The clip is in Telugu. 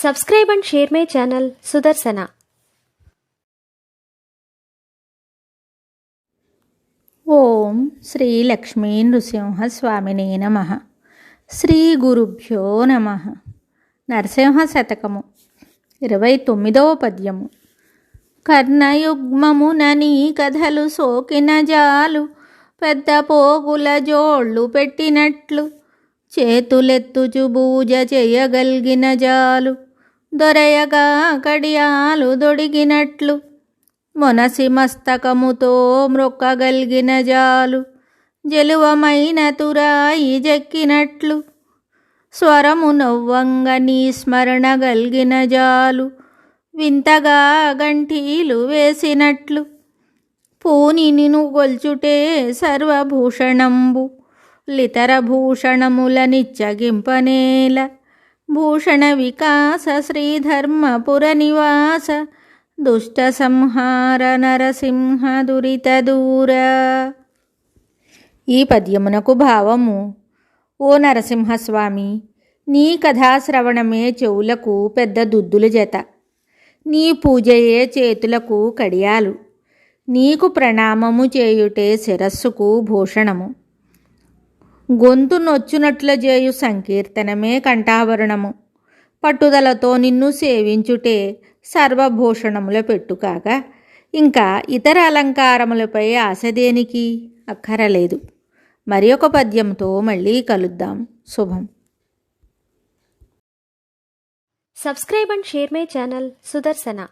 Subscribe and share my channel Sudarsana. ఓం శ్రీ లక్ష్మీ నృసింహస్వామినే నమః. శ్రీ గురుభ్యో నమః. నరసింహ శతకము 29వ పద్యము. కర్ణయుగ్మమున నీ కథలు సోకిన జాలు, పెద్ద పోగుల జోళ్ళు పెట్టినట్లు, చేతులెత్తుచు బూజ చేయగలిగిన జాలు, దొరయగా కడియాలు దొడిగినట్లు, మొనసి మస్తకముతో మ్రొక్కగలిగిన జాలు, జలువమైన తురాయి జెక్కినట్లు, స్వరము నవ్వంగ నీ స్మరణ గల్గిన జాలు, వింతగా గంటీలు వేసినట్లు, పూని నిను గొల్చుటే సర్వభూషణంబు, లితర భూషణముల నిచ్చగింపనేల, భూషణ వికాస శ్రీధర్మపుర నివాస, దుష్ట సంహార నరసింహ దురిత దూర. ఈ పద్యమునకు భావము: ఓ నరసింహస్వామి, నీ కథాశ్రవణమే చెవులకు పెద్ద దుద్దుల జత, నీ పూజయే చేతులకు కడియాలు, నీకు ప్రణామము చేయుటే శిరస్సుకు భూషణము, గొంతు నొచ్చునట్ల చేయు సంకీర్తనమే కంఠాభరణము, పట్టుదలతో నిన్ను సేవించుటే సర్వభూషణముల పెట్టుకాక ఇంకా ఇతర అలంకారములపై ఆశ దేనికి అక్కరలేదు. మరి ఒక పద్యంతో మళ్ళీ కలుద్దాం. శుభం. Subscribe and share my channel Sudarsana.